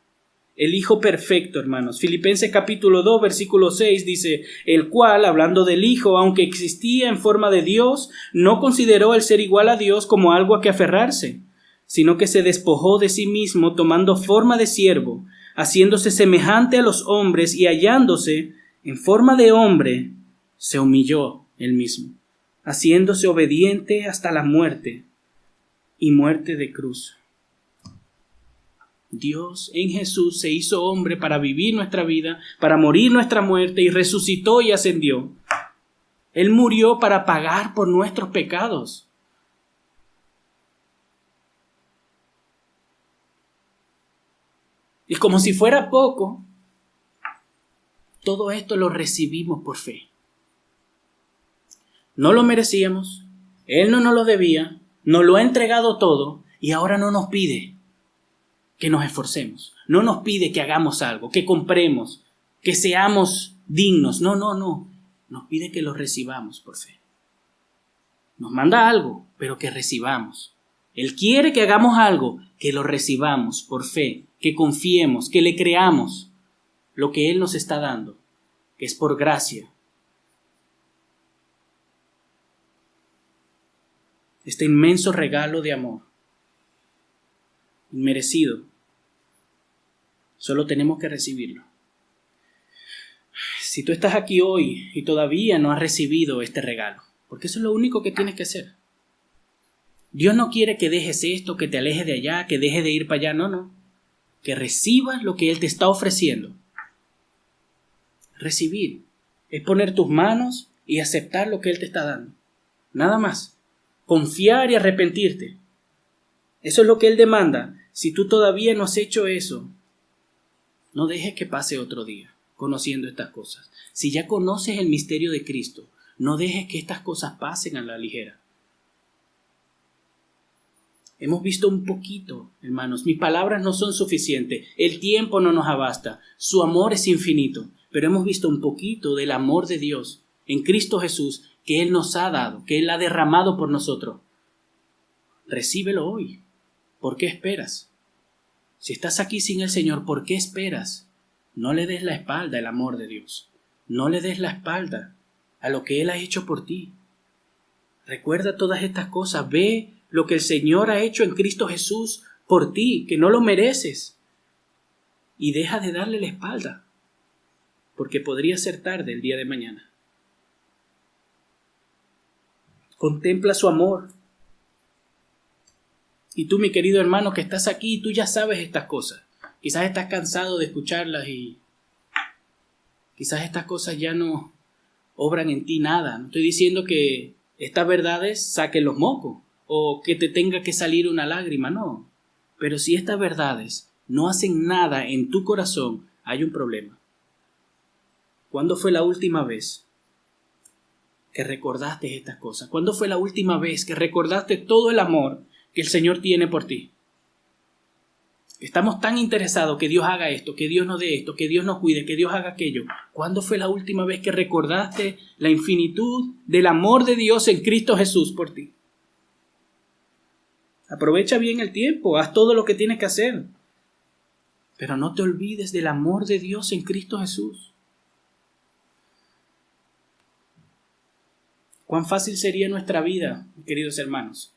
El Hijo perfecto, hermanos. Filipenses capítulo 2, versículo 6 dice, el cual, hablando del Hijo, aunque existía en forma de Dios, no consideró el ser igual a Dios como algo a que aferrarse, sino que se despojó de sí mismo, tomando forma de siervo, haciéndose semejante a los hombres y hallándose en forma de hombre, se humilló él mismo, haciéndose obediente hasta la muerte y muerte de cruz. Dios en Jesús se hizo hombre para vivir nuestra vida, para morir nuestra muerte, y resucitó y ascendió. Él murió para pagar por nuestros pecados. Y como si fuera poco, todo esto lo recibimos por fe. No lo merecíamos, Él no nos lo debía, nos lo ha entregado todo y ahora no nos pide que nos esforcemos. No nos pide que hagamos algo, que compremos, que seamos dignos. No. Nos pide que lo recibamos por fe. Nos manda algo, pero que recibamos. Él quiere que hagamos algo, que lo recibamos por fe, que confiemos, que le creamos lo que Él nos está dando, que es por gracia. Este inmenso regalo de amor, inmerecido, solo tenemos que recibirlo. Si tú estás aquí hoy y todavía no has recibido este regalo, porque eso es lo único que tienes que hacer. Dios no quiere que dejes esto, que te alejes de allá, que dejes de ir para allá, no. Que recibas lo que Él te está ofreciendo. Recibir es poner tus manos y aceptar lo que Él te está dando. Nada más. Confiar y arrepentirte. Eso es lo que Él demanda. Si tú todavía no has hecho eso, no dejes que pase otro día conociendo estas cosas. Si ya conoces el misterio de Cristo, no dejes que estas cosas pasen a la ligera. Hemos visto un poquito, hermanos. Mis palabras no son suficientes. El tiempo no nos abasta. Su amor es infinito. Pero hemos visto un poquito del amor de Dios en Cristo Jesús que Él nos ha dado, que Él ha derramado por nosotros. Recíbelo hoy. ¿Por qué esperas? Si estás aquí sin el Señor, ¿por qué esperas? No le des la espalda al amor de Dios. No le des la espalda a lo que Él ha hecho por ti. Recuerda todas estas cosas. Ve lo que el Señor ha hecho en Cristo Jesús por ti, que no lo mereces. Y deja de darle la espalda, porque podría ser tarde el día de mañana. Contempla su amor. Y tú, mi querido hermano, que estás aquí, tú ya sabes estas cosas. Quizás estás cansado de escucharlas y quizás estas cosas ya no obran en ti nada. No estoy diciendo que estas verdades saquen los mocos o que te tenga que salir una lágrima, no. Pero si estas verdades no hacen nada en tu corazón, hay un problema. ¿Cuándo fue la última vez que recordaste estas cosas? ¿Cuándo fue la última vez que recordaste todo el amor que el Señor tiene por ti? Estamos tan interesados que Dios haga esto, que Dios nos dé esto, que Dios nos cuide, que Dios haga aquello. ¿Cuándo fue la última vez que recordaste la infinitud del amor de Dios en Cristo Jesús por ti? Aprovecha bien el tiempo, haz todo lo que tienes que hacer. Pero no te olvides del amor de Dios en Cristo Jesús. ¿Cuán fácil sería nuestra vida, queridos hermanos,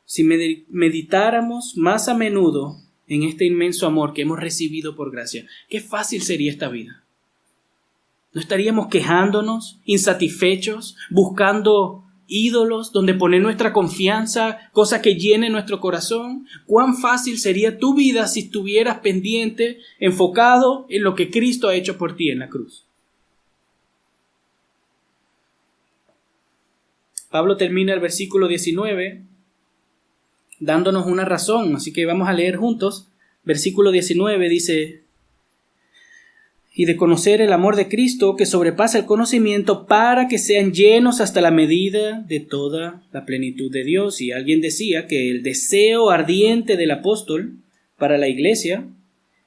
si meditáramos más a menudo en este inmenso amor que hemos recibido por gracia? Qué fácil sería esta vida. ¿No estaríamos quejándonos, insatisfechos, buscando ídolos donde poner nuestra confianza, cosas que llenen nuestro corazón? ¿Cuán fácil sería tu vida si estuvieras pendiente, enfocado en lo que Cristo ha hecho por ti en la cruz? Pablo termina el versículo 19 dándonos una razón, así que vamos a leer juntos. Versículo 19 dice: y de conocer el amor de Cristo que sobrepasa el conocimiento, para que sean llenos hasta la medida de toda la plenitud de Dios. Y alguien decía que el deseo ardiente del apóstol para la iglesia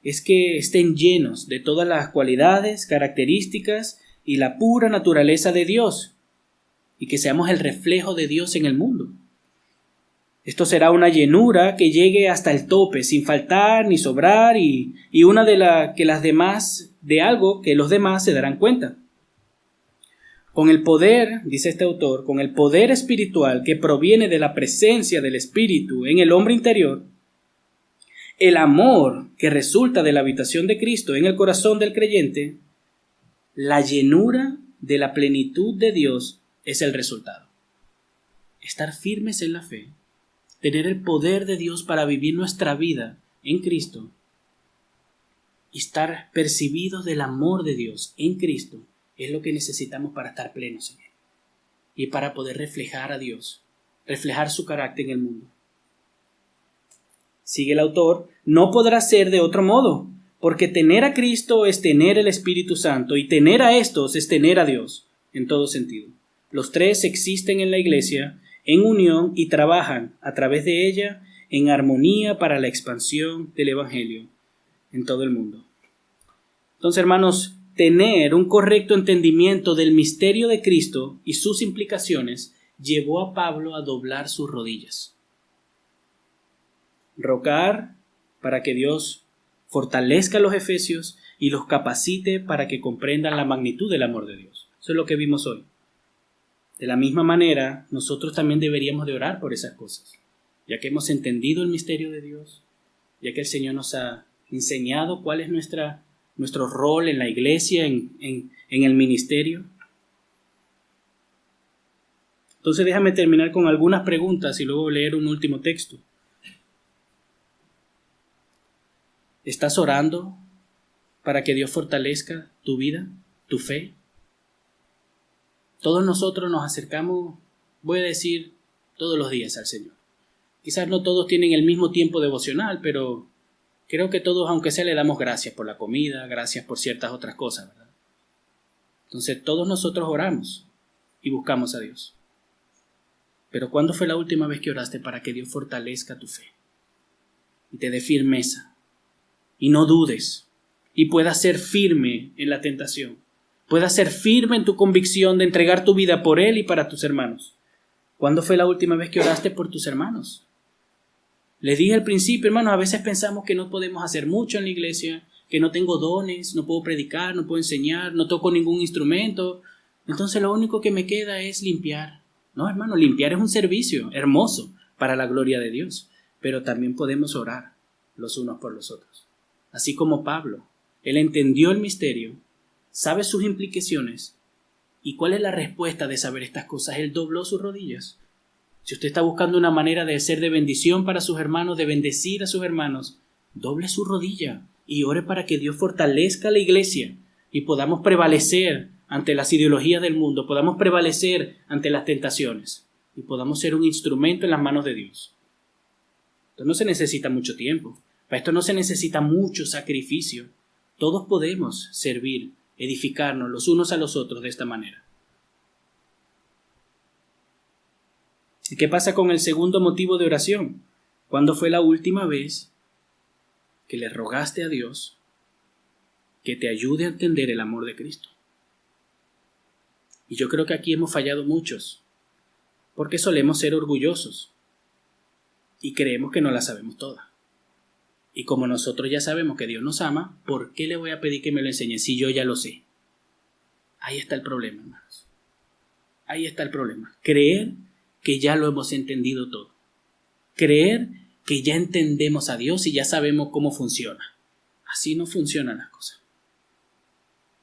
es que estén llenos de todas las cualidades, características y la pura naturaleza de Dios, y que seamos el reflejo de Dios en el mundo. Esto será una llenura que llegue hasta el tope, sin faltar ni sobrar, y una de algo que los demás se darán cuenta. Con el poder, dice este autor, con el poder espiritual que proviene de la presencia del Espíritu en el hombre interior, el amor que resulta de la habitación de Cristo en el corazón del creyente, la llenura de la plenitud de Dios es el resultado. Estar firmes en la fe, tener el poder de Dios para vivir nuestra vida en Cristo y estar percibidos del amor de Dios en Cristo es lo que necesitamos para estar plenos en Él y para poder reflejar a Dios, reflejar su carácter en el mundo. Sigue el autor: no podrá ser de otro modo, Porque tener a Cristo es tener el Espíritu Santo, y tener a estos es tener a Dios, en todo sentido. Los tres existen en la Iglesia, en unión, y trabajan a través de ella en armonía para la expansión del Evangelio en todo el mundo. Entonces, hermanos, tener un correcto entendimiento del misterio de Cristo y sus implicaciones llevó a Pablo a doblar sus rodillas. Rogar para que Dios fortalezca a los efesios y los capacite para que comprendan la magnitud del amor de Dios. Eso es lo que vimos hoy. De la misma manera, nosotros también deberíamos de orar por esas cosas, ya que hemos entendido el misterio de Dios, ya que el Señor nos ha enseñado cuál es nuestro rol en la iglesia, en el ministerio. Entonces déjame terminar con algunas preguntas y luego leer un último texto. ¿Estás orando para que Dios fortalezca tu vida, tu fe? Todos nosotros nos acercamos, voy a decir, todos los días al Señor. Quizás no todos tienen el mismo tiempo devocional, pero creo que todos, aunque sea, le damos gracias por la comida, gracias por ciertas otras cosas, ¿verdad? Entonces todos nosotros oramos y buscamos a Dios. Pero ¿cuándo fue la última vez que oraste para que Dios fortalezca tu fe y te dé firmeza? Y no dudes, y puedas ser firme en la tentación. Puedas ser firme en tu convicción de entregar tu vida por Él y para tus hermanos. ¿Cuándo fue la última vez que oraste por tus hermanos? Les dije al principio, hermanos, a veces pensamos que no podemos hacer mucho en la iglesia, que no tengo dones, no puedo predicar, no puedo enseñar, no toco ningún instrumento. Entonces lo único que me queda es limpiar. No, hermano, limpiar es un servicio hermoso para la gloria de Dios, pero también podemos orar los unos por los otros. Así como Pablo, él entendió el misterio, sabe sus implicaciones, y cuál es la respuesta de saber estas cosas. Él dobló sus rodillas. Si usted está buscando una manera de ser de bendición para sus hermanos, de bendecir a sus hermanos, doble su rodilla y ore para que Dios fortalezca la iglesia y podamos prevalecer ante las ideologías del mundo, podamos prevalecer ante las tentaciones y podamos ser un instrumento en las manos de Dios. Esto no se necesita mucho tiempo. Para esto no se necesita mucho sacrificio. Todos podemos servir, edificarnos los unos a los otros de esta manera. ¿Y qué pasa con el segundo motivo de oración? ¿Cuándo fue la última vez que le rogaste a Dios que te ayude a entender el amor de Cristo? Y yo creo que aquí hemos fallado muchos, porque solemos ser orgullosos y creemos que no la sabemos toda. Y como nosotros ya sabemos que Dios nos ama, ¿por qué le voy a pedir que me lo enseñe si yo ya lo sé? Ahí está el problema, hermanos. Ahí está el problema. Creer que ya lo hemos entendido todo. Creer que ya entendemos a Dios y ya sabemos cómo funciona. Así no funcionan las cosas.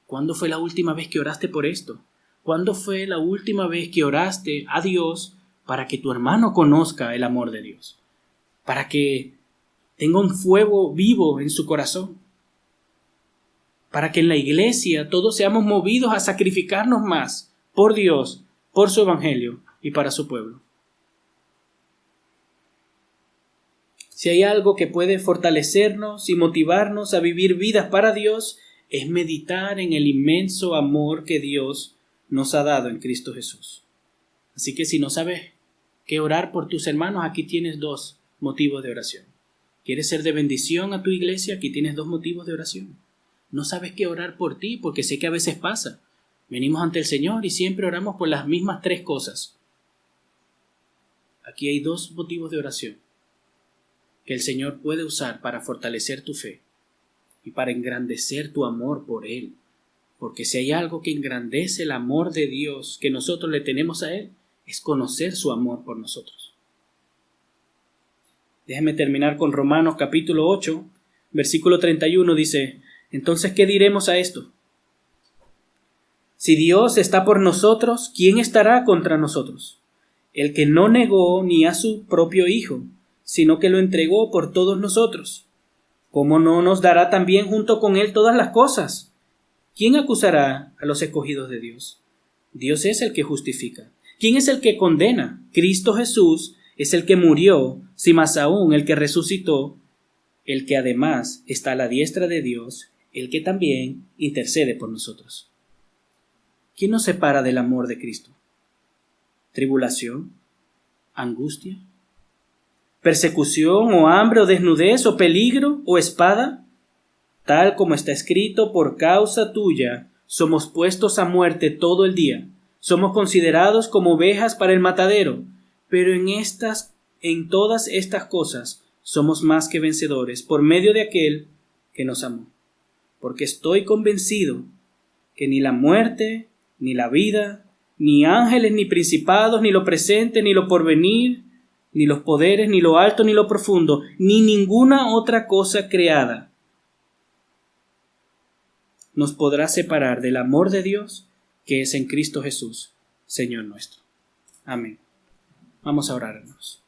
¿Cuándo fue la última vez que oraste por esto? ¿Cuándo fue la última vez que oraste a Dios para que tu hermano conozca el amor de Dios? Para que tenga un fuego vivo en su corazón. Para que en la iglesia todos seamos movidos a sacrificarnos más por Dios, por su evangelio y para su pueblo. Si hay algo que puede fortalecernos y motivarnos a vivir vidas para Dios, es meditar en el inmenso amor que Dios nos ha dado en Cristo Jesús. Así que si no sabes qué orar por tus hermanos, aquí tienes 2 motivos de oración. ¿Quieres ser de bendición a tu iglesia? Aquí tienes 2 motivos de oración. No sabes qué orar por ti, porque sé que a veces pasa. Venimos ante el Señor y siempre oramos por las mismas 3 cosas. Aquí hay 2 motivos de oración que el Señor puede usar para fortalecer tu fe y para engrandecer tu amor por Él. Porque si hay algo que engrandece el amor de Dios que nosotros le tenemos a Él, es conocer su amor por nosotros. Déjeme terminar con Romanos capítulo 8, versículo 31, dice: entonces, ¿qué diremos a esto? Si Dios está por nosotros, ¿quién estará contra nosotros? El que no negó ni a su propio Hijo, sino que lo entregó por todos nosotros. ¿Cómo no nos dará también junto con Él todas las cosas? ¿Quién acusará a los escogidos de Dios? Dios es el que justifica. ¿Quién es el que condena? Cristo Jesús es el que murió, si más aún el que resucitó, el que además está a la diestra de Dios, el que también intercede por nosotros. ¿Quién nos separa del amor de Cristo? ¿Tribulación? ¿Angustia? ¿Persecución o hambre o desnudez o peligro o espada? Tal como está escrito, por causa tuya somos puestos a muerte todo el día. Somos considerados como ovejas para el matadero, pero en todas estas cosas somos más que vencedores por medio de aquel que nos amó. Porque estoy convencido que ni la muerte, ni la vida, ni ángeles, ni principados, ni lo presente, ni lo porvenir, ni los poderes, ni lo alto, ni lo profundo, ni ninguna otra cosa creada nos podrá separar del amor de Dios que es en Cristo Jesús, Señor nuestro. Amén. Vamos a orar, hermanos.